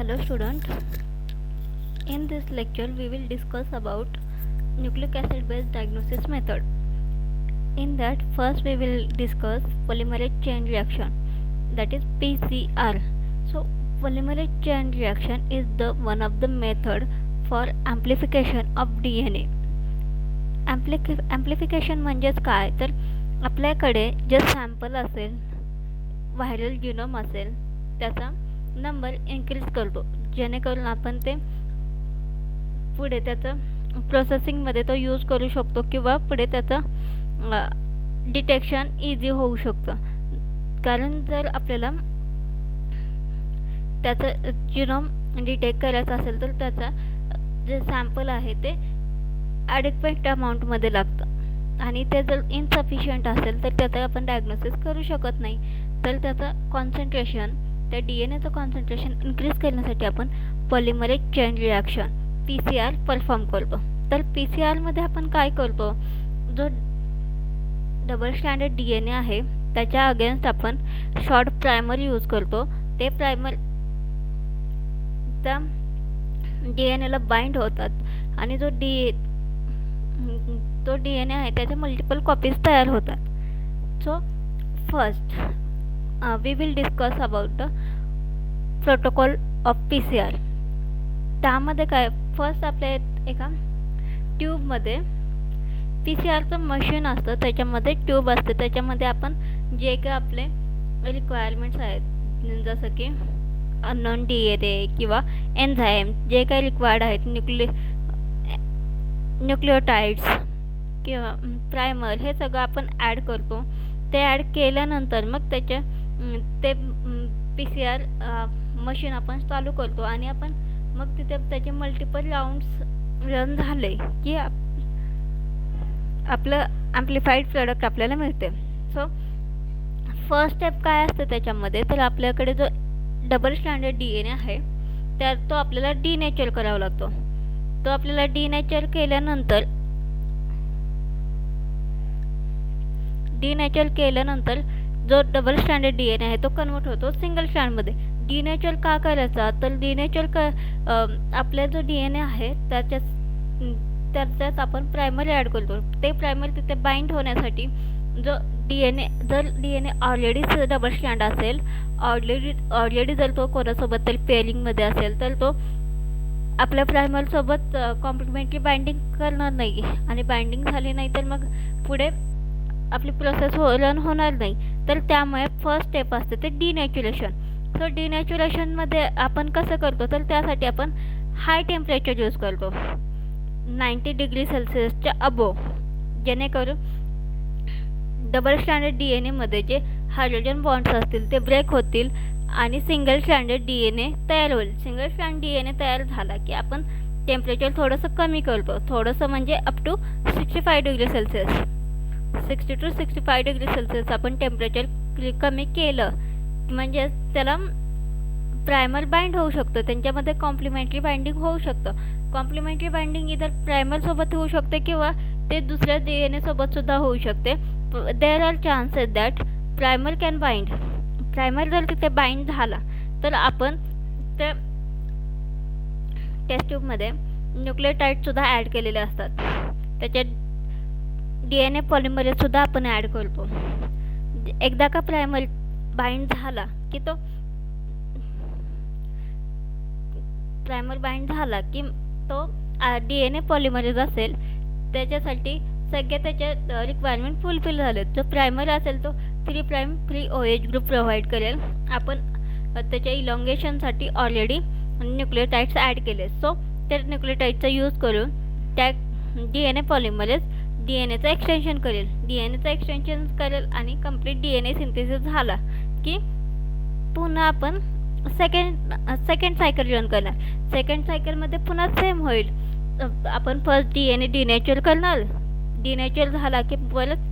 Hello student, in this lecture we will discuss about nucleic acid based diagnosis method. In that first we will discuss polymerase chain reaction, that is PCR. So polymerase chain reaction is the one of the method for amplification of DNA. Amplification म्हणजेच काय तर आपल्याकडे जे sample असेल, viral genome असेल, त्याचा number increase करतो जेणेकरून आपण ते पुढे त्याचं प्रोसेसिंगमध्ये तो यूज करू शकतो किंवा पुढे त्याचं डिटेक्शन इझी होऊ शकतं. कारण जर आपल्याला त्याचं जिनोम डिटेक्ट करायचं असेल तर त्याचा जे सॅम्पल आहे ते ॲडिक्वेट अमाऊंटमध्ये लागतं आणि ते जर इनसफिशियंट असेल तर त्याचं आपण डायग्नोसिस करू शकत नाही. तर त्याचं कॉन्सन्ट्रेशन, त्या DNAचं कॉन्सन्ट्रेशन इन्क्रीज करण्यासाठी आपण polymerase chain reaction PCR perform करतो. तर PCRमध्ये आपण काय करतो, जो डबल स्टँडर्ड DNA आहे त्याच्या अगेन्स्ट आपण शॉर्ट प्रायमर यूज करतो. ते प्रायमर त्या DNAला बाइंड होतात आणि जो DNA आहे त्याच्या मल्टिपल कॉपीज तयार होतात. So first we will discuss about the protocol of PCR. त्यामध्ये काय, फर्स्ट आपल्या एका ट्यूबमध्ये PCRचं मशीन असतं, त्याच्यामध्ये ट्यूब असते, त्याच्यामध्ये आपण जे काही आपले रिक्वायरमेंट्स आहेत जसं की अननोन DNA किंवा एन्झाईम जे काही रिक्वायर्ड आहेत, न्यूक्लियोटाइड्स किंवा प्रायमर, हे सगळं आपण ॲड करतो. ते ॲड केल्यानंतर मग ते PCR मशीन आपण चालू करतो आणि आपण मग तिथे त्याचे मल्टिपल राऊंड्स रन झाले की आपलं ॲम्प्लिफाईड प्रोडक्ट आपल्याला मिळते. सो फर्स्ट स्टेप काय असतं त्याच्यामध्ये, तर आपल्याकडे जो डबल स्टँडर्ड DNA आहे तो आपल्याला डिनेचर करावा लागतो. तो आपल्याला डिनेचर केल्यानंतर जो डबल स्टँडर्ड DNA आहे तो कन्वर्ट होतो सिंगल स्टँडमध्ये. डिनेचर का करायचा, तर डिनेचर आपला जो DNA आहे त्याच्यात आपण प्रायमरी ॲड करतो. ते प्रायमरी तिथे बाइंड होण्यासाठी जर DNA ऑलरेडी डबल स्टँड असेल, ऑलरेडी जर तो कोणासोबत तरी पेअरिंगमध्ये असेल तर तो आपल्या प्रायमरसोबत कॉम्प्लिमेंटरी बाइंडिंग करणार नाही आणि बाइंडिंग झाली नाही तर मग पुढे आपली प्रोसेस रन होणार नाही. तर त्यामुळे फर्स्ट स्टेप असते ते डिनॅच्युरेशन. सो डिनॅच्युरेशनमध्ये आपण कसं करतो, तर त्यासाठी आपण हाय टेम्परेचर यूज करतो 90 डिग्री सेल्सिअसच्या अबोव, जेणेकरून डबल स्टँडर्ड DNAमध्ये जे हायड्रोजन बॉन्ड्स असतील ते ब्रेक होतील आणि सिंगल स्टँडर्ड DNA तयार होईल. सिंगल स्टँड DNA तयार झाला की आपण टेम्परेचर थोडंसं कमी करतो, थोडंसं म्हणजे up to 65 degree Celsius, 60 to 65 degree Celsius आपण टेम्परेचर कमी केलं म्हणजे त्याला प्रायमर बाइंड होऊ शकतं, त्यांच्यामध्ये कॉम्प्लिमेंटरी बाइंडिंग होऊ शकतं. कॉम्प्लिमेंटरी बाइंडिंग इतर प्रायमरसोबत होऊ शकते किंवा ते दुसऱ्या DNA सोबतसुद्धा होऊ शकते. There are chances that primer can bind. Primer जर तिथे बाइंड झाला तर आपण त्या टेस्ट ट्यूबमध्ये न्यूक्लियोटाइडसुद्धा ॲड केलेले असतात, त्याच्यात DNA पॉलिमरेजसुद्धा आपण ॲड करतो. एकदा का प्रायमर बाइंड झाला की तो DNA पॉलिमरेज असेल त्याच्यासाठी सगळे त्याच्या रिक्वायरमेंट फुलफिल झाले. जो प्रायमर असेल तो 3' OH ग्रुप प्रोव्हाइड करेल. आपण त्याच्या इलॉंगेशनसाठी ऑलरेडी न्यूक्लियोटाइड्स ॲड केले. सो त्या न्यूक्लियोटाइडचा यूज करून त्या DNA पॉलिमरेज DNAचं एक्सटेन्शन करेल आणि कंप्लीट DNA सिंथेसिस झाला की पुन्हा आपण सेकंड सायकल रन करणार. सेकंड सायकलमध्ये पुन्हा सेम होईल. आपण फर्स्ट DNA डिनेचर करणार, डिनेचर झाला की परत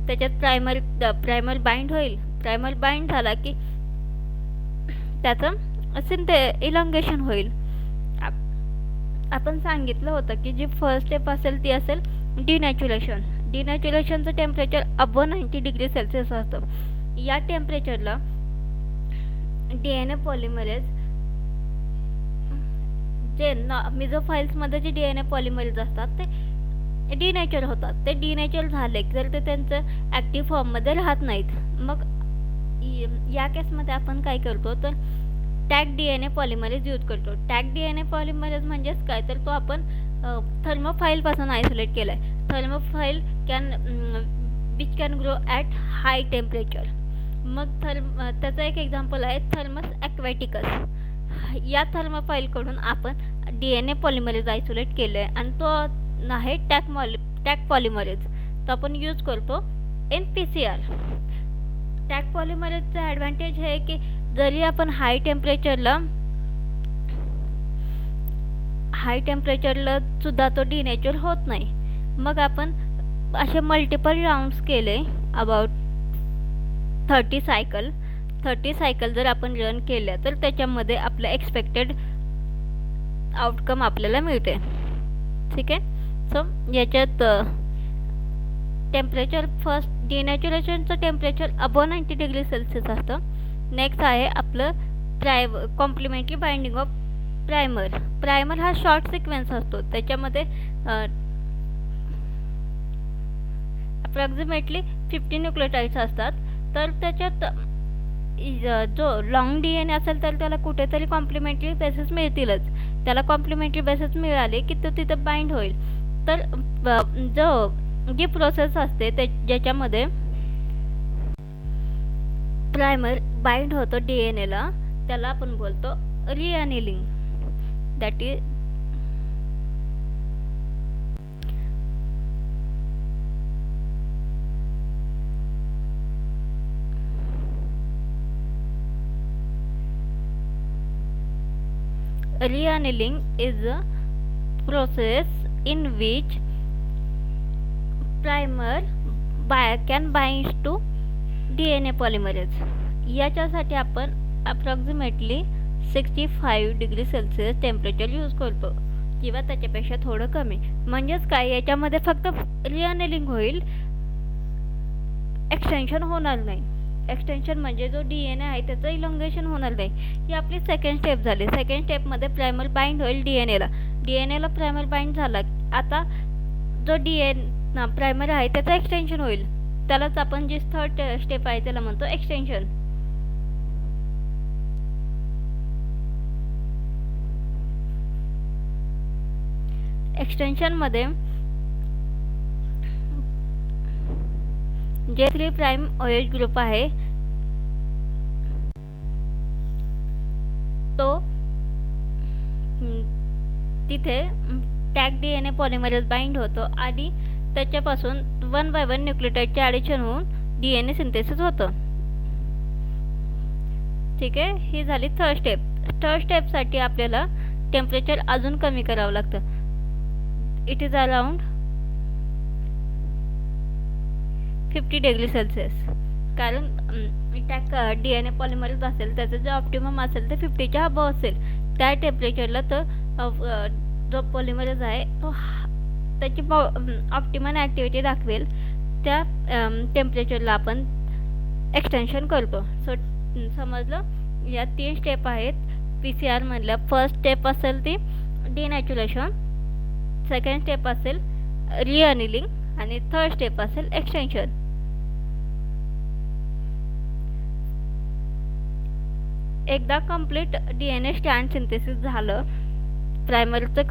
त्याच्यात प्रायमर बाइंड होईल. प्रायमर बाइंड झाला की त्याचं इलॉंगेशन होईल. आपण सांगितलं होतं की जी फर्स्ट स्टेप असेल ती असेल डिनॅच्युरेशन. डिनॅच्युरेशनचं टेम्परेचर अबव 90 डिग्री सेल्सिअस असतं. या टेम्परेचरला DNA पॉलिमरेज जे मेसोफाइल्समध्ये जे DNA पॉलिमरेज असतात ते डिनेचर होतात. ते डिनेचर झाले तर ते त्यांचं ॲक्टिव्ह फॉर्ममध्ये राहत नाहीत. मग या केसमध्ये आपण काय करतो तर टॅग DNA पॉलिमरेज यूज करतो. टॅग DNA पॉलिमरेज म्हणजेच काय तर तो आपण थर्मोफाईलपासून आयसोलेट केला आहे. Thermophile which can grow at high temperature. मग त्याचं एक एक्झाम्पल आहे थर्मस ॲक्वॅटिकस. या थर्मोफाईलकडून आपण DNA पॉलिमरेज आयसोलेट केलं आहे आणि तो आहे टॅग पॉलिमरेज. तो आपण यूज करतो इन PCR. टॅग पॉलिमरेजचा ॲडव्हान्टेज आहे की जरी आपण हाय टेम्परेचरला सुद्धा तो डिनेचर होत नाही. मग आपण असे मल्टिपल राऊंड्स केले अबाउट 30 सायकल जर आपण रन केल्या तर त्याच्यामध्ये आपलं एक्सपेक्टेड आउटकम आपल्याला मिळते. ठीक आहे. सो याच्यात टेम्परेचर फर्स्ट डिनॅच्युरेशनचं टेम्परेचर अबव 90 डिग्री सेल्सिअस असतं. नेक्स्ट आहे आपलं कॉम्प्लिमेंटरी बाइंडिंग ऑफ प्रायमर हा शॉर्ट सिक्वेन्स असतो. त्याच्यामध्ये अप्रॉक्सिमेटली 50 न्यूक्लियोटाइड्स असतात. तर त्याच्यात जो लॉंग DNA असेल तर त्याला कुठेतरी कॉम्प्लिमेंटरी बेसिस मिळतीलच. त्याला कॉम्प्लिमेंटरी बेसिस मिळाले की तो तिथं बाइंड होईल. तर जी प्रोसेस असते ज्याच्यामध्ये प्रायमर बाइंड होतो DNAला त्याला आपण बोलतो reannealing. That is reannealing is a process in which primer can bind to DNA polymerase. याच्यासाठी आपण approximately 65 degree Celsius temperature use करतो किंवा त्याच्यापेक्षा थोडं कमी. म्हणजेच काय याच्यामध्ये फक्त रिअॅनिलिंग होईल, एक्सटेन्शन होणार नाही. एक्सटेन्शन म्हणजे जो DNA आहे त्याचं इलॉंगेशन होणार नाही. ही आपली सेकंड स्टेप झाली. सेकंड स्टेपमध्ये प्रायमर बाइंड होईल DNAला प्रायमर बाइंड झाला. आता जो प्रायमर आहे त्याचं एक्सटेन्शन होईल. त्यालाच आपण जी थर्ड स्टेप आहे त्याला म्हणतो एक्सटेन्शन. एक्सटेन्शनमध्ये J3 प्राइम OH ग्रुप आहे तो तिथे टॅग DNA पॉलिमरेज बाइंड होतो आणि त्याच्यापासून 1 by 1 न्यूक्लियोटाइडचे ॲडिशन होऊन DNA सिंथेसिस होतं. ठीक आहे. ही झाली थर्ड स्टेप. थर्ड स्टेपसाठी आपल्याला टेम्परेचर अजून कमी करावं लागतं. It is around 50 degree Celsius. कारण टॅग DNA पॉलिमरेज असेल त्याचं जे ऑप्टिमम असेल ते 50च्या अबव असेल. त्या टेम्परेचरला तर जो पॉलिमरेज आहे तो त्याची ऑप्टिमम ॲक्टिव्हिटी दाखवेल त्या टेम्परेचरला आपण एक्सटेन्शन करतो. सो समजलं. या 3 स्टेप आहेत PCR मधल्या. फर्स्ट स्टेप असेल ती डिनॅच्युरेशन, सेकंड स्टेप असेल रिअॅनिलिंग आणि थर्ड स्टेप असेल एक्सटेन्शन. एकदा कंप्लीट DNA स्ट्रँड सिंथेसिस झालं, प्रायमरपासून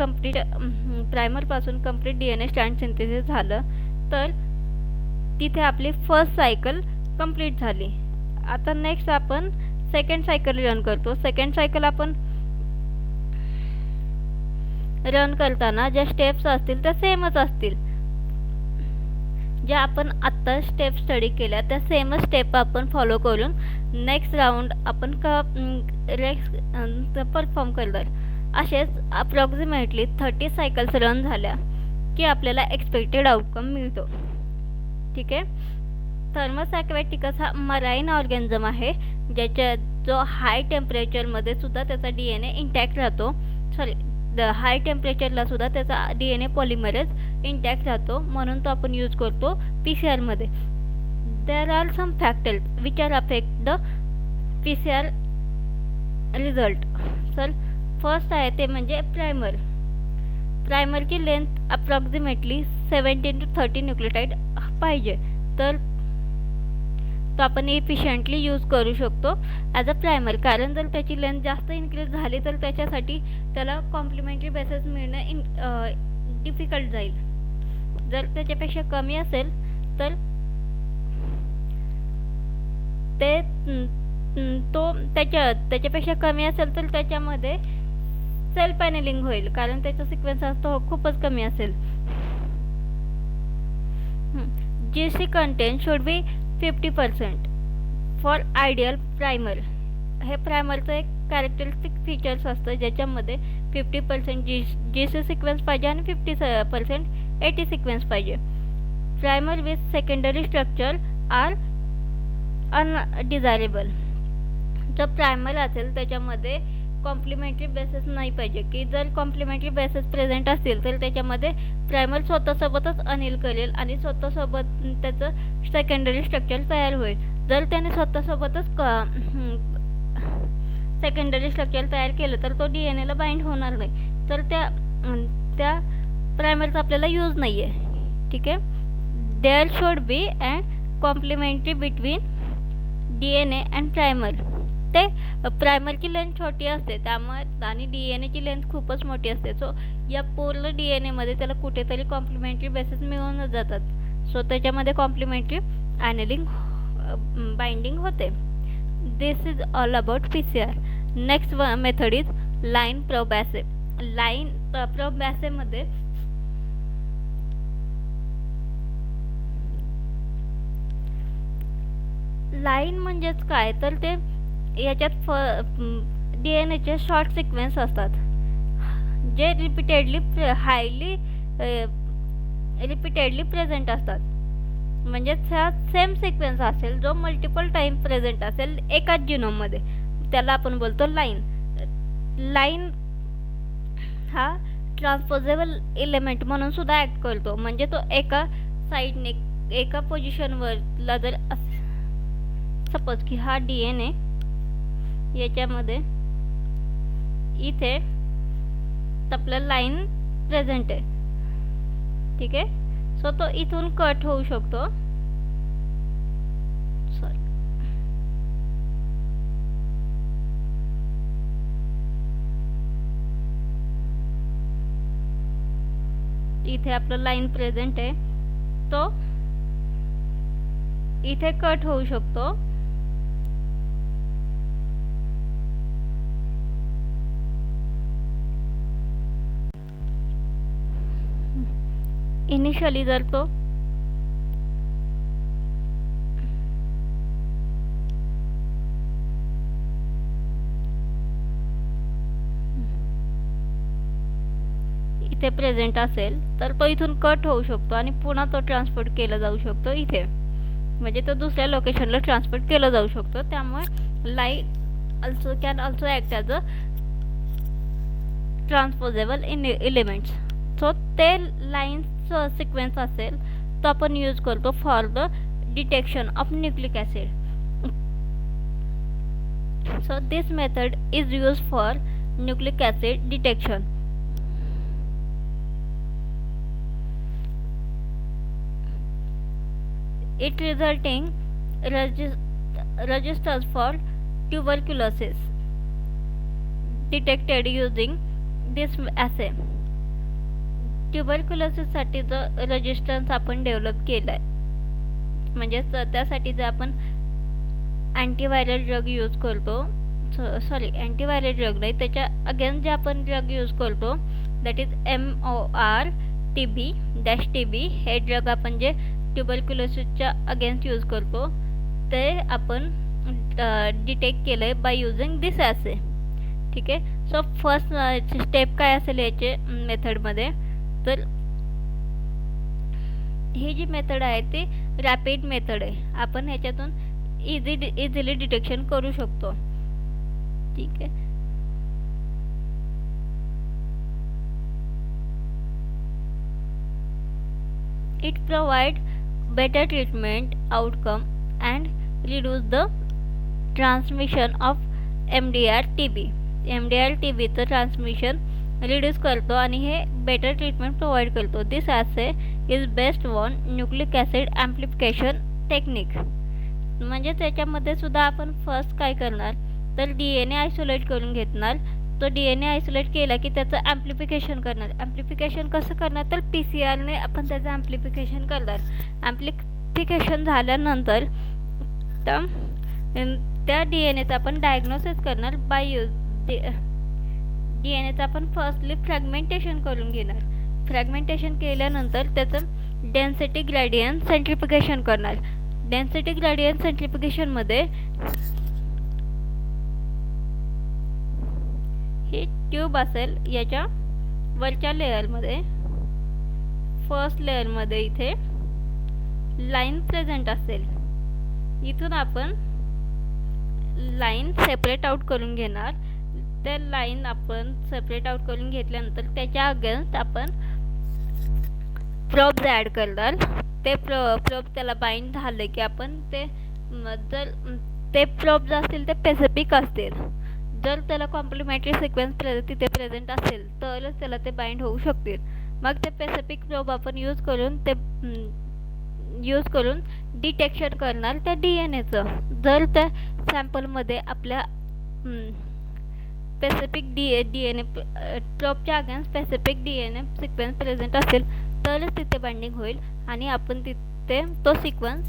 कंप्लीट DNA स्ट्रँड सिंथेसिस झालं तर तिथे आपली फर्स्ट सायकल कंप्लीट झाली. आता नेक्स्ट आपण सेकंड सायकल रन करतो. सेकंड सायकल आपण रन करताना ज्या स्टेप्स असतील त्या सेमच असतील. ज्या आपण आत्ता स्टेप स्टडी केल्या त्या सेमच स्टेप आपण फॉलो करून नेक्स्ट राऊंड आपण परफॉर्म करणार. असेच अप्रॉक्सिमेटली 30 सायकल्स रन झाल्या की आपल्याला एक्सपेक्टेड आउटकम मिळतो. ठीक आहे. थर्मस ॲक्वॅटिकस हा मराईन ऑर्गॅनिझम आहे जो हाय टेम्परेचरमध्ये सुद्धा त्याचा DNA इंटॅक्ट राहतो. हाय टेम्परेचरला सुद्धा त्याचा DNA पॉलिमरेज इंटॅक्ट राहतो. म्हणून तो आपण यूज करतो PCR मध्ये. There are some factors which are affect the PCR result. Sir first आहे ते म्हणजे प्रायमरची लेंथ अप्रॉक्सिमेटली 17 to 30 न्यूक्लियोटाइड पाहिजे, तर तो आपण इफिशियंटली यूज करू शकतो ॲज अ प्रायमर. कारण जर त्याची लेंथ जास्त इन्क्रीज झाली तर त्याच्यासाठी त्याला कॉम्प्लिमेंटरी बेसिस मिळणं डिफिकल्ट जाईल. जर त्याच्यापेक्षा कमी असेल तर त्याच्यापेक्षा कमी असेल तर त्याच्यामध्ये सेल्फ पॅनेलिंग होईल, कारण त्याचा सिक्वेन्स असतो खूपच कमी असेल. GC content should be 50% for ideal primer. हे प्रायमरचं एक कॅरेक्टरिस्टिक फीचर्स असतं ज्याच्यामध्ये 50% GC सिक्वेन्स पाहिजे आणि 50% AT सिक्वेन्स पाहिजे. Primer with secondary structure are undesirable. जर प्रायमर असेल त्याच्यामध्ये कॉम्प्लिमेंटरी बेसिस नाही पाहिजे, की जर कॉम्प्लिमेंटरी बेसिस प्रेझेंट असतील तर त्याच्यामध्ये प्रायमर स्वतःसोबतच अनिल करेल आणि स्वतःसोबत त्याचं सेकंडरी स्ट्रक्चर तयार होईल. जर त्याने स्वतःसोबतच सेकंडरी स्ट्रक्चर तयार केलं तर तो DNA ला बाइंड होणार नाही, तर त्या प्रायमरचा आपल्याला यूज नाही आहे. ठीक आहे. There should be and complementary between DNA and primer. ते प्रायमरची लेंथ छोटी असते त्यामुळे आणि DNAची लेंथ खूपच मोठी असते. सो या पूर्ण DNAमध्ये त्याला कुठेतरी कॉम्प्लिमेंटरी बेसिस मिळूनच जातात. सो त्याच्यामध्ये कॉम्प्लिमेंटरी ॲनेलिंग बाइंडिंग होते. This is all about PCR. Next method is line probe assay. Line probe ॲसेमध्ये लाईन म्हणजेच काय तर ते याच्यात DNAचे शॉर्ट सिक्वेन्स असतात जे रिपीटेडली प्रेझेंट असतात. म्हणजे सेम सिक्वेन्स असेल जो मल्टिपल टाइम प्रेझेंट असेल एकाच जिनोममध्ये, त्याला आपण बोलतो लाईन. लाईन हा ट्रान्सपोजेबल एलिमेंट म्हणून सुद्धा ॲक्ट करतो. म्हणजे तो एका साईडने एका पोझिशनवरला जर सपोज की हा DNA याच्यामध्ये इथे आपलं लाईन प्रेझेंट आहे. ठीक आहे. सो तो इथून कट होऊ शकतो. सॉरी, इथे आपलं लाईन प्रेझेंट आहे, तो इथे कट होऊ शकतो. इनिशियली जर तो इथे प्रेझेंट असेल तर तो इथून कट होऊ शकतो आणि पुन्हा तो ट्रान्सपोर्ट केला जाऊ शकतो इथे, म्हणजे तो दुसऱ्या लोकेशनला ट्रान्सपोर्ट केला जाऊ शकतो. त्यामुळे light can also act as a transposable elements. So ते लाईन्स सिक्वेन्स असेल तो आपण यूज करतो for the detection of nucleic acid. So this method is use for nucleic acid detection. It resulting registers for tuberculosis detected using this assay. Tuberculosis साठी जो resistance आपण develop केलाय, म्हणजे त्यासाठी जर आपण अँटीव्हायरल ड्रग यूज करतो, सॉरी अँटीव्हायरल ड्रग नाही, त्याच्या अगेन्स्ट जे आपण ड्रग यूज करतो दॅट इज MOR-TB-TB. हे ड्रग आपण जे ट्युबरक्युलोसिसच्या अगेन्स्ट यूज करतो ते आपण डिटेक्ट केलंय बाय युजिंग दिस ॲसे. ठीक आहे. सो फर्स्ट स्टेप काय असेल याचे मेथडमध्ये, तर ही जी मेथड आहे ती रॅपिड मेथड आहे. आपण ह्याच्यातून इझिली डिटेक्शन करू शकतो. ठीक आहे. It provide better treatment outcome and reduce the transmission of MDR-TB. MDR-TBचं ट्रान्समिशन रिड्यूस करतो आणि हे बेटर ट्रीटमेंट प्रोव्हाइड करतो. This assay is best on nucleic acid amplification technique. म्हणजे त्याच्यामध्ये सुद्धा आपण फर्स्ट काय करणार तर DNA आयसोलेट करून घेणार. तो DNA आयसोलेट केला की त्याचं ॲम्प्लिफिकेशन करणार. ॲम्प्लिफिकेशन कसं करणार तर PCR ने आपण त्याचं ॲम्प्लिफिकेशन करणार. ॲम्प्लिफिकेशन झाल्यानंतर त्या DNAचं आपण डायग्नोसिस करणार बाय यूज DNAचं आपण फर्स्टली फ्रॅगमेंटेशन करून घेणार. फ्रॅगमेंटेशन केल्यानंतर त्याचं डेन्सिटी ग्रेडियंट सेंट्रिफिकेशन करणार. डेन्सिटी ग्रेडियंट सेंट्रिफिकेशनमध्ये ही ट्यूब असेल, याच्या वरच्या लेअरमध्ये फर्स्ट लेअरमध्ये इथे लाईन प्रेझेंट असेल. इथून आपण लाईन सेपरेट आउट करून घेणार. ते लाईन आपण सेपरेट आउट करून घेतल्यानंतर त्याच्या अगेन्स्ट आपण प्रोब्स ॲड करणार. ते प्रोब त्याला बाइंड झाले की आपण ते जर ते प्रोब्स असतील ते स्पेसिफिक असतील, जर त्याला कॉम्प्लिमेंटरी सिक्वेन्स तिथे प्रेझेंट असेल तरच त्याला ते बाइंड होऊ शकतील. मग ते स्पेसिफिक प्रोब आपण यूज करून डिटेक्शन करणार त्या DNAचं. जर त्या सॅम्पलमध्ये आपल्या स्पेसिफिक DNA प्रोबच्या against specific DNA sequence present असेल तरच तिथे बाइंडिंग होईल आणि आपण तिथे तो सिक्वेन्स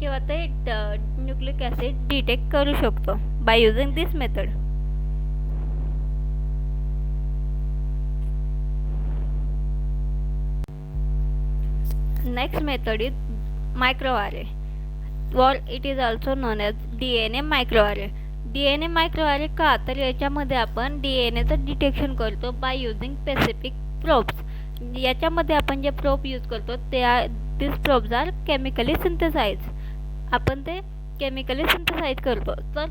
किंवा ते न्यूक्लिक ॲसिड डिटेक्ट करू शकतो by using this method. Next method is microarray, or it is also known as DNA microarray. DNA microarray का तर याच्यामध्ये आपण DNAचं डिटेक्शन करतो बाय युजिंग स्पेसिफिक प्रोब्स. याच्यामध्ये आपण जे प्रोब यूज करतो ते दिस प्रोब्स आर केमिकली सिंथेसाइज. आपण ते केमिकली सिंथेसाइज करतो. तर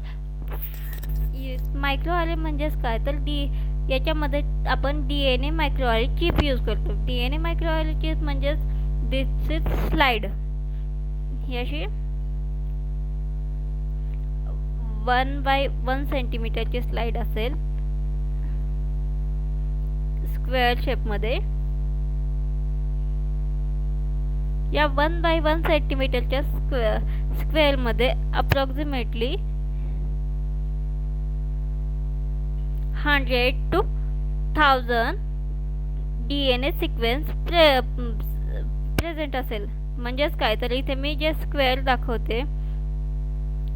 मायक्रोआरे म्हणजेच काय तर याच्यामध्ये आपण DNA मायक्रोआरे चिप यूज करतो. DNA मायक्रोआरे चिप म्हणजेच दिस इज स्लाइड. ही अशी 1x1 सेंटीमीटरची स्लाइड असेल स्क्वेअर शेपमध्ये. या 1x1 सेंटीमीटरच्या स्क्वेअरमध्ये approximately 100 to 1000 DNA sequence present असेल. म्हणजेच काय तर इथे मी जे स्क्वेअर दाखवते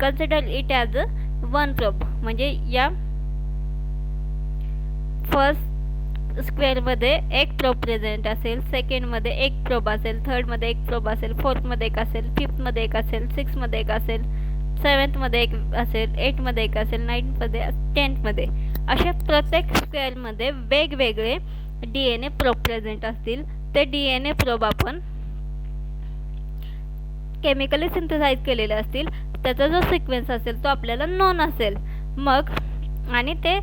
कन्सिडर इट ॲज 1 प्रोब. म्हणजे या फर्स्ट स्क्वेअरमध्ये एक प्रोब प्रेझेंट असेल, सेकंडमध्ये एक प्रोब असेल, थर्डमध्ये एक प्रोब असेल, फोर्थमध्ये एक असेल, फिफ्थमध्ये एक असेल, सिक्समध्ये एक असेल, सेवन्थमध्ये एक असेल, एटमध्ये एक असेल, नाईनमध्ये, 10मध्ये. अशा प्रत्येक स्क्वेअरमध्ये वेगवेगळे DNA प्रोब प्रेझेंट असतील. ते DNA प्रोब आपण केमिकली सिंथेसाइज केलेले असतील. त्याचा जो सिक्वेन्स असेल तो आपल्याला नोन असेल. मग आणि ते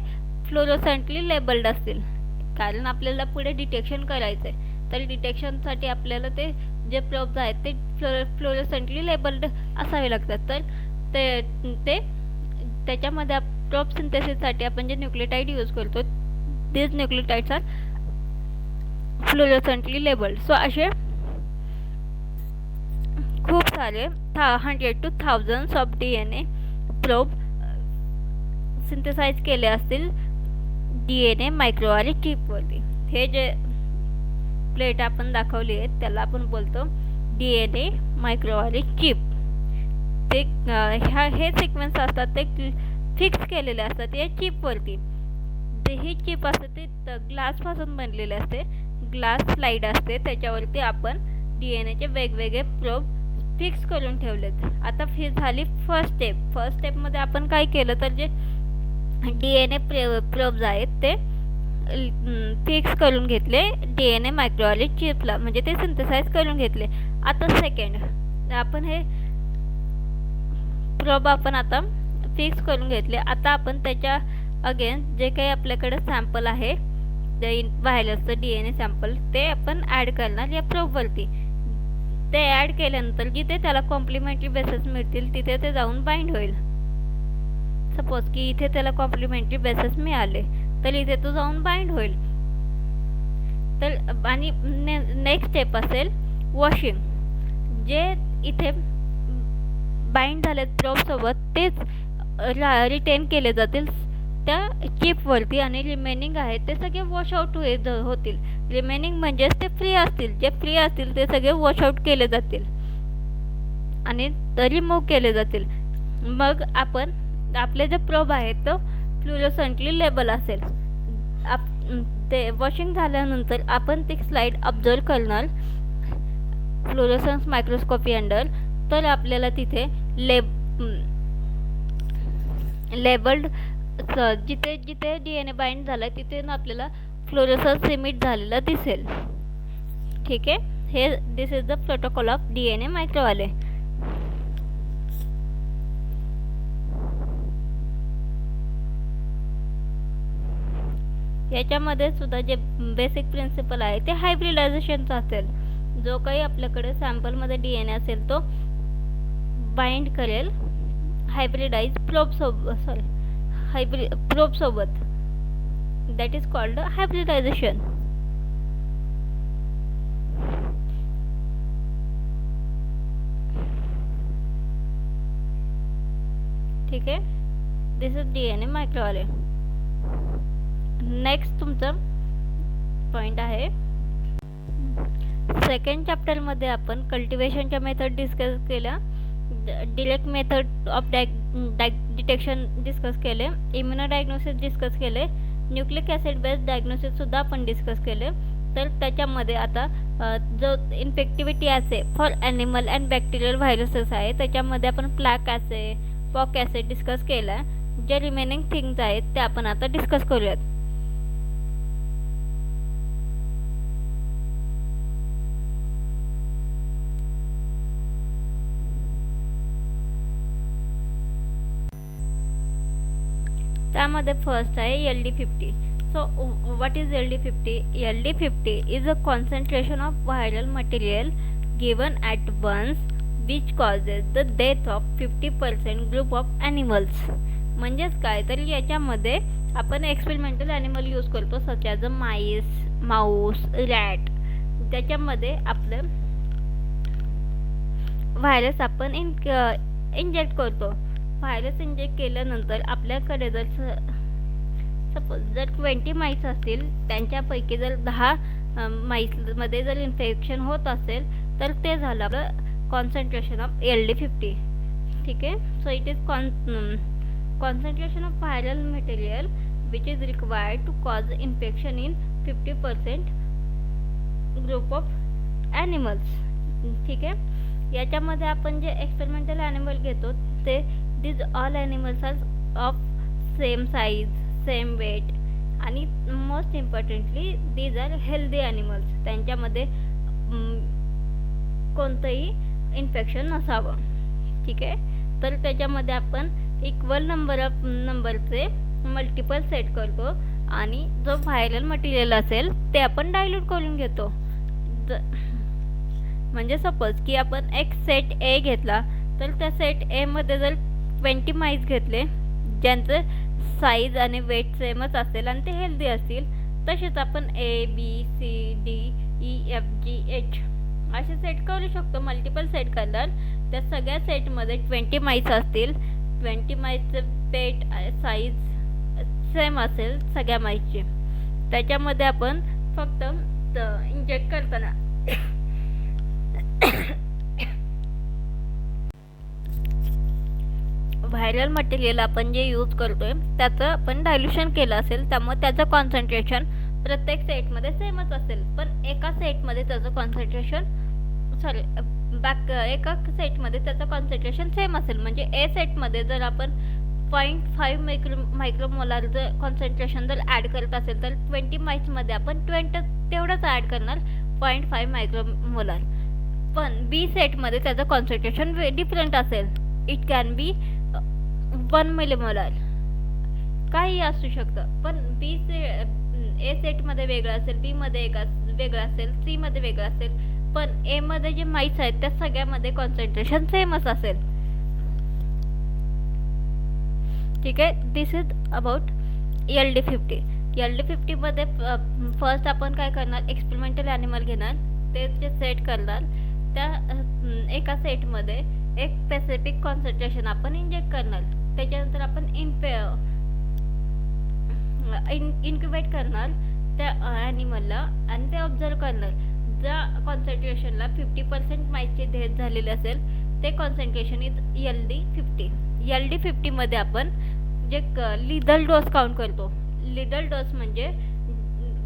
फ्लोरोसेंटली लेबल्ड असतील, कारण आपल्याला पुढे डिटेक्शन करायचं आहे. तर डिटेक्शनसाठी आपल्याला ते जे प्रोब्स आहेत ते फ्लोरोसेंटली लेबल्ड असावे लागतात. तर ते त्याच्यामध्ये प्रोब सिंथेसिससाठी आपण जे न्यूक्लियोटाइड यूज करतो this nucleotides are fluorescently labelled. So असे खूप सारे 100 to 1000 of DNA probe synthesize केले असतील DNA मायक्रोआरे चिपवरती. हे जे प्लेट आपण दाखवली आहे त्याला आपण बोलतो DNA मायक्रोआरे चिप. ते हे सिक्वेन्स असतात ते फिक्स केलेले असतात या चिपवरती. ही चिप असते ते ग्लासपासून बनलेले असते. ग्लास स्लाइड असते, त्याच्यावरती आपण DNAचे वेगवेगळे प्रोब फिक्स करून ठेवलेत. आता झाली फर्स्ट स्टेप. फर्स्ट स्टेपमध्ये आपण काय केलं तर जे DNA प्रोब्स आहेत ते फिक्स करून घेतले DNA मायक्रोआरे चिपला, म्हणजे ते सिंथेसाइज करून घेतले. आता सेकंड आपण हे प्रोब आपण आता फिक्स करून घेतले. आता आपण त्याच्या अगेन्स्ट जे काही आपल्याकडे सॅम्पल आहे व्हायरसचं DNA सॅम्पल ते आपण ॲड करणार या प्रोबवरती. ते ॲड केल्यानंतर जिथे त्याला कॉम्प्लिमेंटरी बेसेस मिळतील तिथे ते जाऊन बाइंड होईल. सपोज की इथे त्याला कॉम्प्लिमेंटरी बेसेस मिळाले तर इथे तो जाऊन बाइंड होईल. तर आणि नेक्स्ट स्टेप असेल वॉशिंग. जे इथे बाइंड झालेत प्रोबसोबत तेच रिटेन केले जातील त्या चिपवरती आणि रिमेनिंग आहेत ते सगळे वॉशआउट होतील. रिमेनिंग म्हणजेच ते फ्री असतील. जे फ्री असतील ते सगळे वॉशआउट केले जातील आणि रिमूव्ह केले जातील. मग आपण आपले जे प्रोब आहेत तो फ्लुरोसंटली लेबल असेल. ते वॉशिंग झाल्यानंतर आपण ती स्लाइड ऑब्झर्व करणार फ्लोरोसन्स मायक्रोस्कोपी अंडर. तर आपल्याला तिथे लेबल्ड जिथे जिथे DNA बाइंड झाला तिथे आपल्याला फ्लोरोसन्स इमिट झालेला दिसेल. ठीक आहे. हे this is the protocol of DNA microarray. याच्यामध्ये सुद्धा जे बेसिक प्रिन्सिपल आहे ते हायब्रिडायझेशनचा असेल. जो काही आपल्याकडे सॅम्पलमध्ये DNA असेल तो बाइंड करेल हायब्रिडाइज प्रोब सोबत. That is called hybridization. ठीक आहे. This is DNA microarray. Next तुमचा पॉइंट आहे सेकंड चॅप्टरमध्ये आपण कल्टिवेशनच्या मेथड डिस्कस केल्या. Direct method of detection discuss केले. इम्युनोडायग्नोसिस डिस्कस केले. न्यूक्लिक ॲसिड बेस्ड डायग्नोसिस सुद्धा आपण डिस्कस केले. तर त्याच्यामध्ये आता जो infectivity assay for animal and bacterial viruses आहे त्याच्यामध्ये आपण प्लॅक ॲसे पॉक ॲसे डिस्कस केला. जे रिमेनिंग थिंग्स आहेत ते आपण आता डिस्कस करूयात. त्यामध्ये फर्स्ट आहे LD50. So what is LD50? LD50 is a concentration of viral material given at once which causes the death of 50% group of animals. म्हणजेच काय तर याच्यामध्ये आपण एक्सपेरिमेंटल ॲनिमल यूज करतो such as a mouse rat. त्याच्यामध्ये आपलं virus आपण inject करतो. व्हायरस इंजेक्ट केल्यानंतर आपल्याकडे जर सपोज जर 20 माईस असतील त्यांच्यापैकी जर 10 माईसमध्ये जर इन्फेक्शन होत असेल तर ते झालं आपलं कॉन्सन्ट्रेशन ऑफ LD50. ठीक आहे. So it is concentration of viral material which is required to cause infection in 50% group of animals. ठीक आहे. याच्यामध्ये आपण जे एक्सपेरिमेंटल ॲनिमल घेतो ते these all animals are of same size, same weight आणि most importantly these are healthy animals. त्यांच्यामध्ये कोणतंही इन्फेक्शन नसावं. ठीक आहे. तर त्याच्यामध्ये आपण इक्वल नंबरचे मल्टिपल सेट करतो आणि जो व्हायरल मटेरियल असेल ते आपण डायल्यूट करून घेतो. म्हणजे सपोज की आपण एक सेट A घेतला तर त्या सेट A मध्ये जर 20 माईस घेतले ज्यांचं साईज आणि वेट सेमच असेल आणि ते हेल्दी असतील तसेच आपण ABCDEFGH असे सेट करू शकतो. मल्टिपल सेट करणार त्या सगळ्या सेटमध्ये 20 माईस असतील. 20 माईसचं वेट साईज सेम असेल सगळ्या माईसची. त्याच्यामध्ये आपण फक्त इंजेक्ट करताना व्हायरल मटेरियल आपण जे यूज करतोय त्याचं आपण डायल्युशन केलं असेल त्यामुळे त्याचं कॉन्सन्ट्रेशन प्रत्येक सेटमध्ये सेमच असेल. पण एका सेटमध्ये त्याचं कॉन्सन्ट्रेशन एका सेटमध्ये त्याचं कॉन्सन्ट्रेशन सेम असेल. म्हणजे ए सेटमध्ये जर आपण 0.5 मायक्रोमोलारचं कॉन्सन्ट्रेशन जर ॲड करत असेल तर 20 माईसमध्ये आपण 20 तेवढंच ॲड करणार 0.5 मायक्रोमोलार. पण बी सेटमध्ये त्याचं कॉन्सन्ट्रेशन डिफरंट असेल. इट कॅन बी 1 मिलीमोलार काही असू शकतं. पण ए सेटमध्ये वेगळं असेल, बी मध्ये वेगळं असेल, सी मध्ये वेगळं असेल. पण ए मध्ये जे माईस आहेत त्या सगळ्यामध्ये कॉन्सन्ट्रेशन सेमच असेल. ठीक आहे. This is about LD50. LD50मध्ये first आपण काय करणार, एक्सपेरिमेंटल ॲनिमल घेणार, ते जे सेट करणार, त्या एका सेटमध्ये एक स्पेसिफिक कॉन्सन्ट्रेशन आपण इंजेक्ट करणार. त्याच्यानंतर आपण इन्क्युबेट करणार त्या ॲनिमलला आणि ते ऑब्झर्व करणार. ज्या कॉन्सन्ट्रेशनला 50% माईसची डेथ झालेली असेल ते कॉन्सन्ट्रेशन इज LD50. LD50मध्ये आपण जे लिथल डोस काउंट करतो. लिथल डोस म्हणजे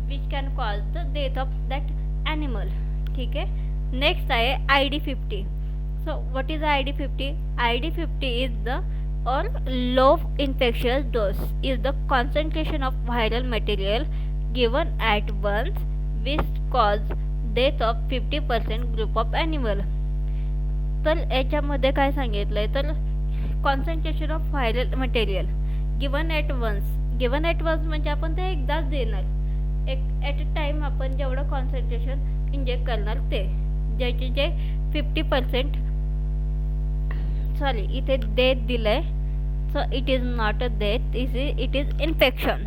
which can cause the death of that animal. ठीक आहे. नेक्स्ट आहे ID50. So what is ID50? ID50 is the or low infectious dose is the concentration of viral material given at once which cause death of 50% group of animal. तर याच्यामध्ये काय सांगितलंय, तर concentration of viral material given at once म्हणजे आपण ते एकदाच देणार. ॲट अ टाईम आपण जेवढं कॉन्सन्ट्रेशन इंजेक्ट करणार ते, ज्याचे जे 50%, सॉरी इथे डेथ दिलंय, so it is not a death, it is infection.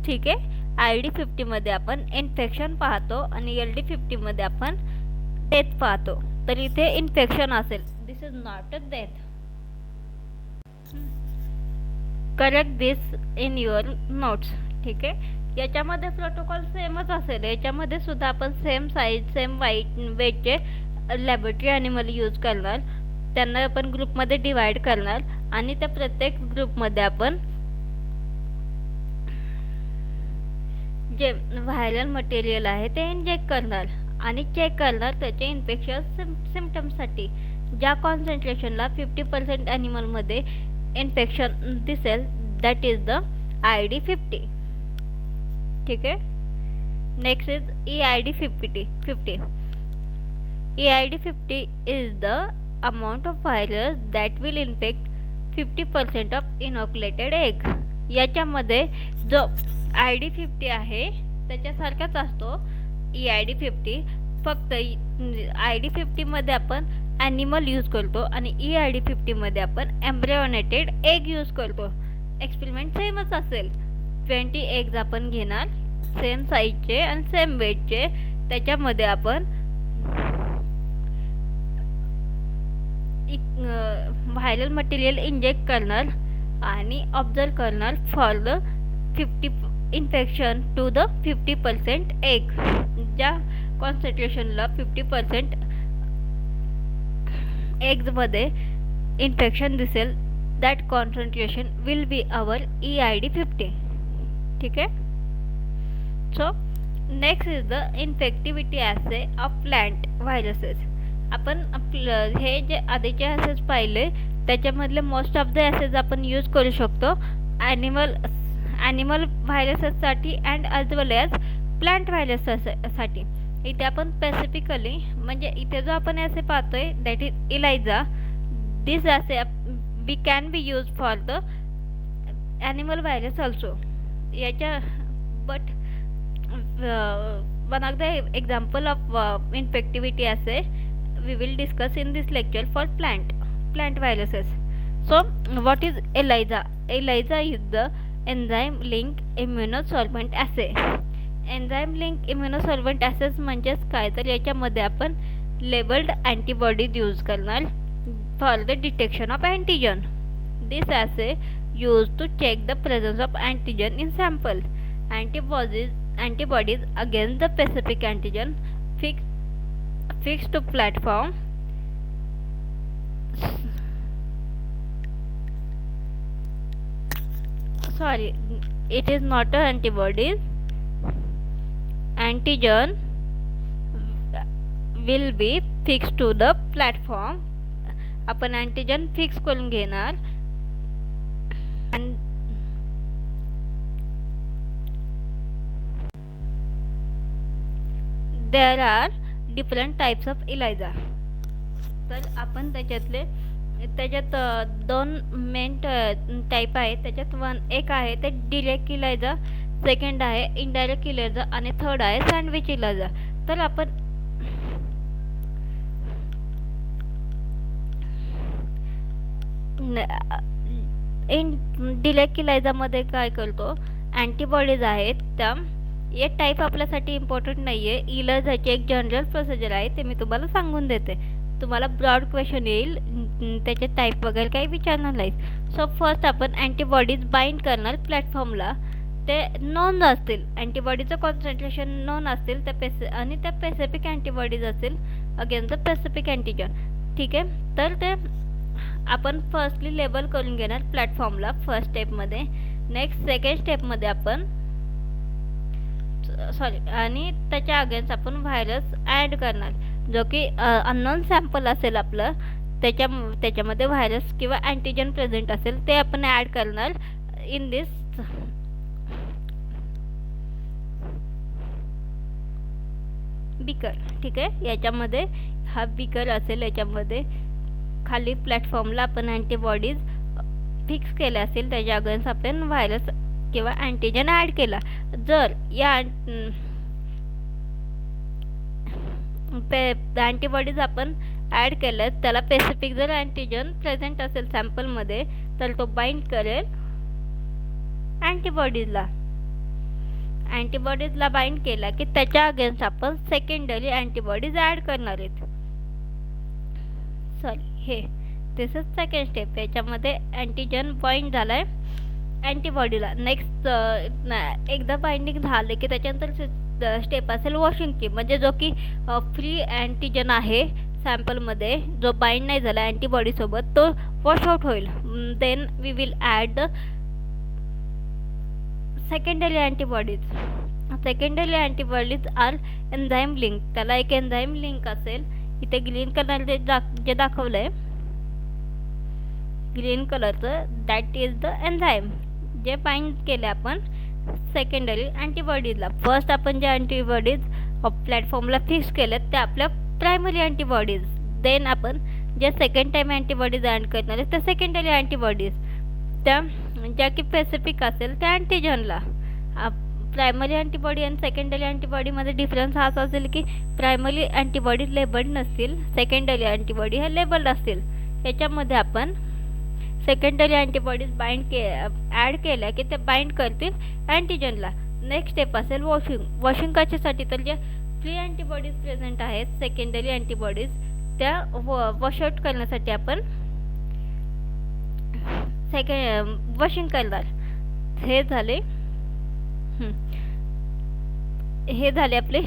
ठीक आहे. ID50मध्ये आपण इन्फेक्शन पाहतो आणि LD50मध्ये आपण डेथ पाहतो. तर इथे इन्फेक्शन असेल. This is not a death. Correct this in your notes. ठीक आहे. याच्यामध्ये प्रोटोकॉल सेमच असेल. याच्यामध्ये सुद्धा आपण सेम साईज सेम वेटचे लॅबोरेटरी ॲनिमल यूज करणार. त्यांना आपण ग्रुपमध्ये डिवाइड करणार आणि त्या प्रत्येक ग्रुपमध्ये आपण जे व्हायरल मटेरियल आहे ते इंजेक्ट करणार आणि चेक करणार त्याचे इन्फेक्शन सिम्पटम्ससाठी. ज्या कॉन्सन्ट्रेशनला 50% ॲनिमलमध्ये इन्फेक्शन दिसेल दॅट इज द ID50. ठीक आहे. Next is EID50. EID50 is the amount of virus that will infect 50% of inoculated egg. याच्यामध्ये जो ID50 आहे त्याच्यासारखाच असतो EID50, फक्त ID50मध्ये आपण ॲनिमल यूज करतो आणि EID50मध्ये आपण एम्ब्रिओनेटेड एग यूज करतो. एक्सपेरिमेंट सेमच असेल. 20 एग्ज आपण घेणार, सेम साईजचे आणि सेम वेटचे. त्याच्यामध्ये आपण व्हायरल मटेरियल इंजेक्ट करणार आणि ऑब्झर्व करणार for the 50 infection to the 50% egg. ज्या कॉन्सन्ट्रेशनला 50% एग्जमध्ये इन्फेक्शन दिसेल that concentration will be our EID50. ठीक आहे. So next is the infectivity assay of plant viruses. आपण हे जे आधीचे ॲसेस पाहिले त्याच्यामधले मोस्ट ऑफ द ॲसेस आपण यूज करू शकतो ॲनिमल व्हायरसेससाठी and as well as plant व्हायरसेससाठी. इथे आपण स्पेसिफिकली म्हणजे इथे जो आपण ॲसे पाहतोय that is ELISA. This assay we can be use for the animal virus also. याच्या but one of the example of infectivity assay we will discuss in this lecture for plant viruses. So what is ELISA? ELISA is the enzyme link immunosolvent assay. Enzyme link immunosolvent assays म्हणजेच काय, तर याच्यामध्ये आपण labeled antibodies use करणार for the detection of antigen. This assay used to check the presence of antigen in sample. Antibodies against the specific antigen fixed to platform sorry it is not a antibodies. Antigen will be fixed to the platform. आपण antigen fix करून घेणार and there are different types of ELISA. तर आपण त्याच्यात दोन main type आहे. त्याच्यात एक आहे ते डिरेक्ट ELISA, सेकंड आहे इनडायरेक्ट ELISA आणि थर्ड आहे सँडविच ELISA. तर आपण इन डिलेक इलायझामध्ये काय करतो, अँटीबॉडीज आहेत त्या एक टाईप आपल्यासाठी इम्पॉर्टंट नाही आहे. इलायझाची एक जनरल प्रोसिजर आहे, ते मी तुम्हाला सांगून देते. तुम्हाला ब्रॉड क्वेश्चन येईल, त्याचे टाईप वगैरे काही विचारणार नाही. सो फर्स्ट आपण अँटीबॉडीज बाइंड करणार प्लॅटफॉर्मला. ते नॉन असतील, अँटीबॉडीचं कॉन्सन्ट्रेशन नॉन असतील आणि त्या पेसिफिक अँटीबॉडीज असतील अगेन्स्ट द पेसिफिक अँटीजन. ठीक आहे, तर ते आपण फर्स्टली लेबल करून घेणार प्लॅटफॉर्मला फर्स्ट स्टेपमध्ये. नेक्स्ट सेकंड स्टेपमध्ये आपण आणि त्याच्या अगेन्स्ट आपण व्हायरस ॲड करणार, जो की अननोन सॅम्पल असेल आपलं, त्याच्यामध्ये व्हायरस किंवा अँटीजन प्रेझेंट असेल ते आपण ॲड करणार इन दिस बीकर. ठीक आहे, याच्यामध्ये हा बीकर असेल, याच्यामध्ये खाली प्लॅटफॉर्मला आपण अँटीबॉडीज फिक्स केल्या असतील, त्याच्या अगेन्स्ट आपण व्हायरस किंवा अँटीजन ॲड केला. जर या अँटीबॉडीज आपण ॲड केल्या, त्याला पेसिफिक जर अँटीजन प्रेझेंट असेल सॅम्पलमध्ये, तर तो बाइंड करेल अँटीबॉडीजला. अँटीबॉडीजला बाइंड केला की त्याच्या अगेन्स्ट आपण सेकंडरी अँटीबॉडीज ॲड करणार आहेत. हे दिस इज सेकंड स्टेप. याच्यामध्ये अँटीजन बाइंड झालाय अँटीबॉडीला. नेक्स्ट एकदा बाइंडिंग झाले की त्याच्यानंतर स्टेप असेल वॉशिंगची, म्हणजे जो की फ्री अँटीजन आहे सॅम्पलमध्ये, जो बाइंड नाही झाला अँटीबॉडीसोबत, तो वॉश आउट होईल. Then we will add the secondary antibodies. Secondary antibodies are enzyme link. त्याला एक एन्झाईम लिंक असेल. इथे ग्रीन कलर जे दाखवलं आहे, ग्रीन कलरचं, दॅट इज द एन्झाईम जे बाइंड केले आपण सेकंडरी अँटीबॉडीजला. फर्स्ट आपण जे अँटीबॉडीज प्लॅटफॉर्मला फिक्स केलेत ते आपल्या प्रायमरी अँटीबॉडीज. देन आपण जे सेकंड टाईम अँटीबॉडीज ॲड करणार आहे त्या सेकंडरी अँटीबॉडीज, त्या ज्या की पेसिफिक असेल त्या अँटीजनला. प्रायमरी अँटीबॉडी आणि सेकंडरी अँटीबॉडीमध्ये डिफरन्स हाच असेल की प्रायमरी अँटीबॉडी लेबल्ड नसतील, सेकंडरी अँटीबॉडी हे लेबल्ड असतील. याच्यामध्ये आपण सेकंडरी अँटीबॉडीज ॲड केल्या की ते बाइंड करतील अँटीजनला. नेक्स्ट स्टेप असेल वॉशिंग. वॉशिंग कशासाठी, तर जे फ्री अँटीबॉडीज प्रेझेंट आहेत सेकंडरी अँटीबॉडीज, त्या वॉश आउट करण्यासाठी आपण वॉशिंग करणार. हे झाले आपले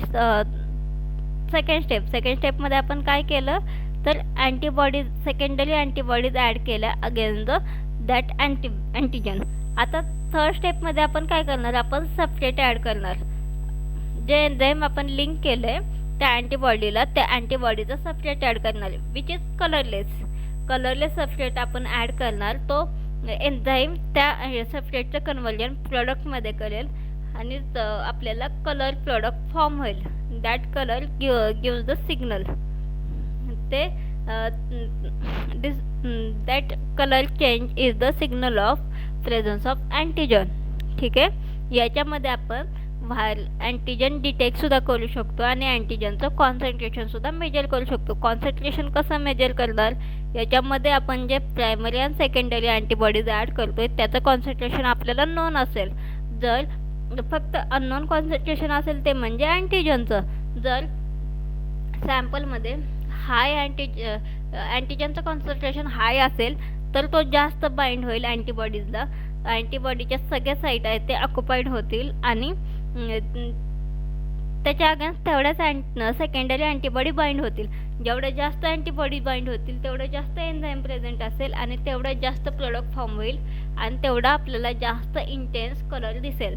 सेकंड स्टेप. सेकंड स्टेपमध्ये आपण काय केलं, तर अँटीबॉडीज सेकंडरी अँटीबॉडीज ॲड केल्या अगेन्स्ट दॅट अँटीजन. आता थर्ड स्टेपमध्ये आपण काय करणार, आपण सबस्ट्रेट ॲड करणार. जे एन्झाईम आपण लिंक केलं आहे त्या अँटीबॉडीला, त्या अँटीबॉडीचा सबस्ट्रेट ॲड करणार, विच इज कलरलेस सबस्ट्रेट आपण ॲड करणार. तो एन्झाईम त्या सबस्ट्रेटचं कन्व्हर्जन प्रोडक्टमध्ये करेल आणि आपल्याला कलर प्रोडक्ट फॉर्म होईल. That colour gives the signal. ते that colour change is the signal of presence of antigen. ठीक आहे, याच्यामध्ये आपण अँटीजन डिटेक्टसुद्धा करू शकतो आणि अँटीजनचं कॉन्सन्ट्रेशनसुद्धा मेजर करू शकतो. कॉन्सन्ट्रेशन कसं मेजर करणार, याच्यामध्ये आपण जे प्रायमरी आणि सेकंडरी अँटीबॉडीज ॲड करतो आहे त्याचं कॉन्सन्ट्रेशन आपल्याला नोन असेल. जर फक्त अननोन कॉन्सन्ट्रेशन असेल ते म्हणजे अँटीजनचं. जर सॅम्पलमध्ये हाय अँटीजनचं कॉन्सन्ट्रेशन हाय असेल तर तो जास्त बाइंड होईल अँटीबॉडीजला. अँटीबॉडीच्या सगळ्या साईट आहेत ते ऑक्युपाईड होतील आणि त्याच्या अगेन्स्ट तेवढ्याच सेकंडरी अँटीबॉडी बाइंड होतील. जेवढ्या जास्त अँटीबॉडी बाइंड होतील तेवढं जास्त एन्झाईम प्रेझेंट असेल आणि तेवढं जास्त प्रोडक्ट फॉर्म होईल आणि तेवढा आपल्याला जास्त इंटेन्स कलर दिसेल.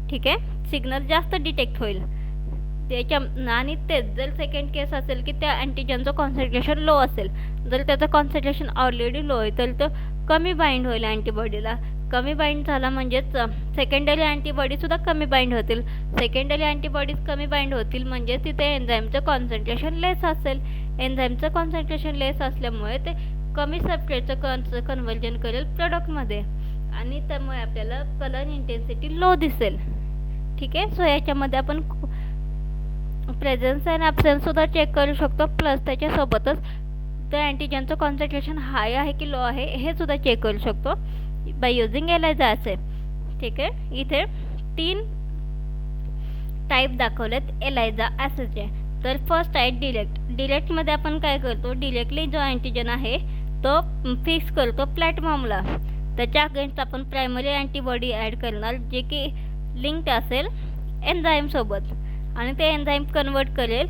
ठीक आहे, सिग्नल जास्त डिटेक्ट होईल त्याच्या. आणि तेच जर सेकंड केस असेल की त्या अँटीजनचं कॉन्सन्ट्रेशन लो असेल, जर त्याचं कॉन्सन्ट्रेशन ऑलरेडी लो आहे तर तो कमी बाइंड होईल अँटीबॉडीला. कमी बाइंड झाला म्हणजेच सेकंडरी अँटीबॉडीसुद्धा कमी बाइंड होतील. सेकंडरी अँटीबॉडीज कमी बाइंड होतील म्हणजे तिथे एन्झाईमचं कॉन्सन्ट्रेशन लेस असेल. एन्झाईमचं कॉन्सन्ट्रेशन लेस असल्यामुळे ते कमी सबस्ट्रेटचं कन्व्हर्जन करेल प्रोडक्टमध्ये आणि त्यामुळे आपल्याला कलर इंटेन्सिटी लो दिसेल. ठीक आहे, सो याच्यामध्ये आपण प्रेझेन्स अँड ॲब्सेन्ससुद्धा चेक करू शकतो, प्लस त्याच्यासोबतच त्या अँटीजनचं कॉन्सन्ट्रेशन हाय आहे की लो आहे हे सुद्धा चेक करू शकतो. बाय युजिंग एलायझा असे. ठीक आहे, इथे 3 टाईप दाखवलेत एलायझा ॲसेचे. तर फर्स्ट आहे डिरेक्ट. डिरेक्टमध्ये आपण काय करतो, डिरेक्टली जो अँटीजन आहे तो फिक्स करतो प्लॅटफॉर्मला. त्याच्या अगेन्स्ट आपण प्रायमरी अँटीबॉडी ॲड करणार जे की लिंक्ड असेल एन्झाईमसोबत, आणि ते एन्झाईम कन्वर्ट करेल.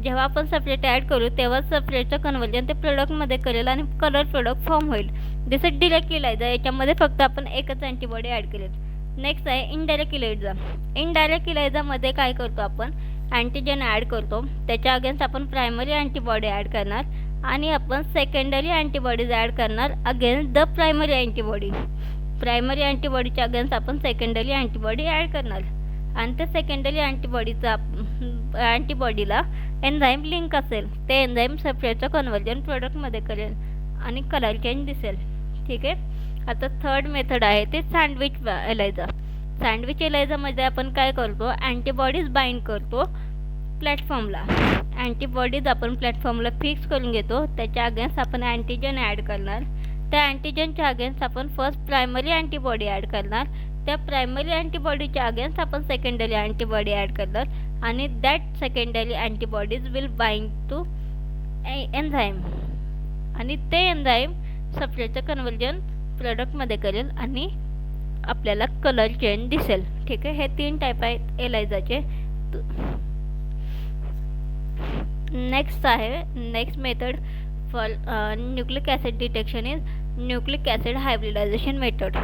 जेव्हा आपण सेपरेट ॲड करू तेव्हा सेपरेटचं कन्वर्जन ते प्रोडक्टमध्ये करेल आणि कलर प्रोडक्ट फॉर्म होईल. जसं डिरेक्ट इलायझा, याच्यामध्ये फक्त आपण एकच अँटीबॉडी ॲड केलेत. नेक्स्ट आहे इनडायरेक्ट इलायझा. इनडायरेक्ट इलायझामध्ये काय करतो, आपण अँटीजन ॲड करतो, त्याच्या अगेन्स्ट आपण प्रायमरी अँटीबॉडी ॲड करणार आणि आपण सेकंडरी अँटीबॉडीज ॲड करणार against the primary antibody. Primary अँटीबॉडीच्या अगेन्स्ट आपण सेकंडरी अँटीबॉडी ॲड करणार आणि त्या सेकंडरी अँटीबॉडीला एन्झाईम लिंक असेल, ते एन्झाईम सेपरेटचं कन्वर्जन प्रोडक्टमध्ये करेल आणि कलर चेंज दिसेल. ठीक आहे. आता थर्ड मेथड आहे ते सँडविच एलायझा. सँडविच एलायझामध्ये आपण काय करतो, अँटीबॉडीज बाइंड करतो प्लॅटफॉर्मला. अँटीबॉडीज आपण प्लॅटफॉर्मला फिक्स करून घेतो, त्याच्या अगेन्स्ट आपण अँटीजन ॲड करणार. त्या अँटीजनच्या अगेन्स्ट आपण फर्स्ट प्रायमरी अँटीबॉडी ॲड करणार. त्या प्रायमरी अँटीबॉडीच्या अगेन्स्ट आपण सेकंडरी अँटीबॉडी ॲड करणार आणि that secondary antibodies will bind to enzyme आणि ते एन्झाईम सेपरेटचं कन्वर्जन प्रोडक्टमध्ये करेल आणि आपल्याला कलर चेंज दिसेल. ठीक आहे. हे 3 टाईप आहेत एलायझाचे. Next method for nucleic acid detection is nucleic acid hybridization method.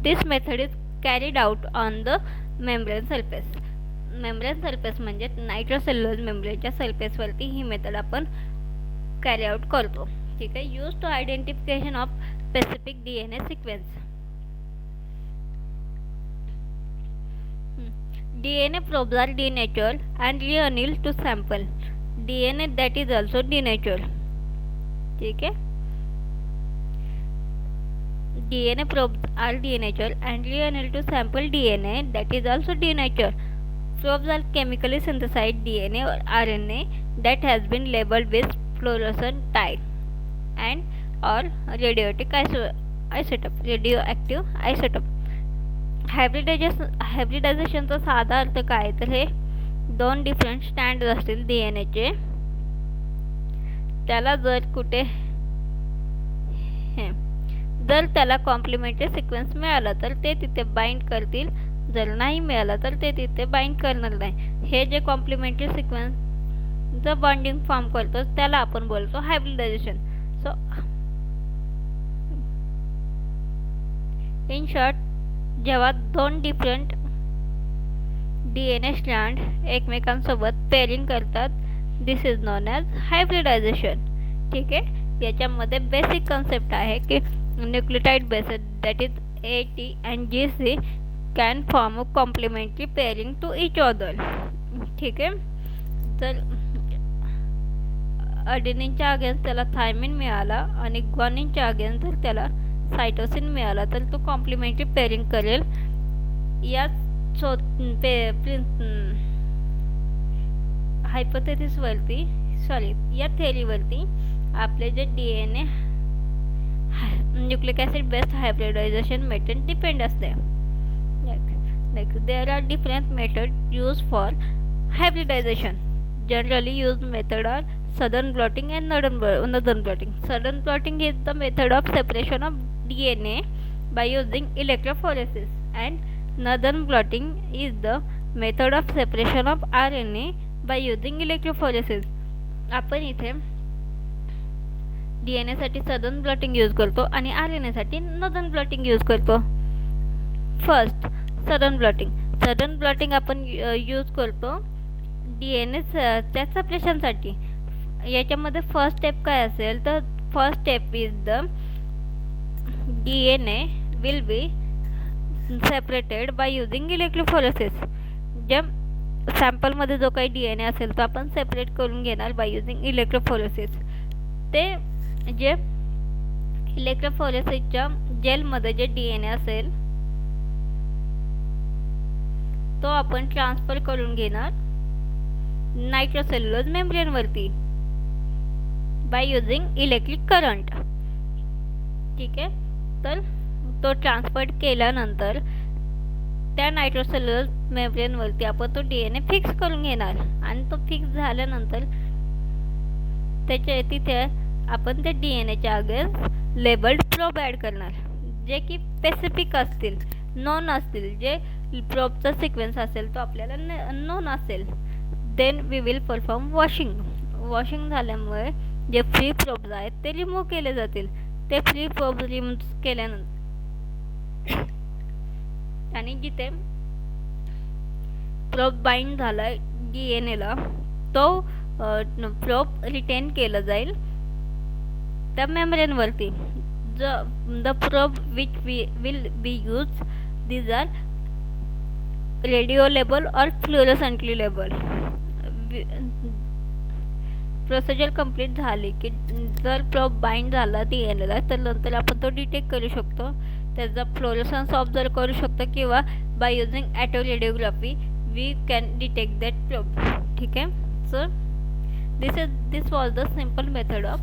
This method is carried out on the membrane surface. Membrane surface म्हणजे नायट्रोसेल्युलोज मेम्ब्रेनच्या सरफेसवरती ही मेथड आपण कॅरी आउट करतो. ठीक आहे. Use to identification of specific DNA sequence. DNA probes are denatured and reannealed to sample DNA that is also denatured. ठीक है. DNA probes are denatured and reannealed to sample DNA that is also denatured. Probes are chemically synthesized DNA or RNA that has been labeled with fluorescent dye and or radioactive isotope. हायब्रिडायझेशनचा साधा अर्थ काय, तर हे 2 different stand असतील DNAचे, त्याला जर कुठे जर त्याला कॉम्प्लिमेंटरी सिक्वेन्स मिळाला तर ते तिथे बाइंड करतील, जर नाही मिळाला तर ते तिथे बाइंड करणार नाही. हे जे कॉम्प्लिमेंटरी सिक्वेन्स जर बॉन्डिंग फॉर्म करतो त्याला आपण बोलतो हायब्रिडायझेशन. सो इन शॉर्ट, जेव्हा 2 डिफरंट DNA स्ट्रँड एकमेकांसोबत पेअरिंग करतात, this is known as hybridization. ठीक आहे. याच्यामध्ये बेसिक कन्सेप्ट आहे की nucleotide bases that is AT and GC can form a complementary pairing to each other. ठीक आहे. तर अडेनिनच्या अगेन्स्ट त्याला थायमिन मिळाला आणि ग्वानिनच्या अगेन्स्ट जर त्याला सायटोसिन मिळाला तर तो कॉम्प्लिमेंटरी पेअरिंग करेल. या या थेअरीवरती आपले जे DNA nucleic acid based hybridization method depend असते. There are different method use for hybridization. Generally use method are southern blotting and northern blotting. Southern blotting is the method of separation of DNA by using electrophoresis and northern blotting is the method of separation of RNA by using electrophoresis. आपण इथे DNA साठी southern blotting use करतो आणि RNA साठी northern blotting use करतो. First southern blotting. southern blotting आपण use करतो DNA त्या सेपरेशनसाठी. याच्यामध्ये फर्स्ट स्टेप काय असेल तर first step is the DNA will be separated by using electrophoresis. जब सॅम्पलमध्ये जो काही DNA असेल तो आपण सेपरेट करून घेणार बाय युजिंग इलेक्ट्रोफोरेसिस. ते जे इलेक्ट्रोफोरेसिसच्या जेलमध्ये जे DNA असेल तो आपण ट्रान्सफर करून घेणार नायट्रोसेल्युलोज मेम्ब्रेनवरती बाय युजिंग इलेक्ट्रिक करंट. ठीक आहे. त्यानंतर तो ट्रान्सफर केल्यानंतर त्या नायट्रोसेल्युलर मेम्ब्रेनवरती आपण तो DNA फिक्स करून घेणार आणि तो फिक्स झाल्यानंतर त्याच्या तिथे आपण त्या DNAच्या अगेन्स्ट लेबल्ड प्रोब ॲड करणार, जे की स्पेसिफिक असतील, नोन असतील. जे प्रोबचा सिक्वेन्स असेल तो आपल्याला नोन असेल. Then we will perform washing झाल्यामुळे जे फ्री प्रोब्स आहेत ते रिमूव्ह केले जातील. ते फ्री प्रोब्स रिमूव्ह केल्यानंतर आणि जिथे प्रोब बाइंड झालाय DNAला तो प्रोब रिटेन केलं जाईल त्या मेम्ब्रेनवरती. The probe which will be use, these are radio label or fluorescently label. Procedure complete झाली की जर प्रोब बाइंड झाला DNAला तर नंतर आपण तो डिटेक्ट करू शकतो. त्याचा फ्लोरोसन्स ऑब्झर्व करू शकतो किंवा by using autoradiography we can detect that probe. ठीक आहे. So this was the simple method of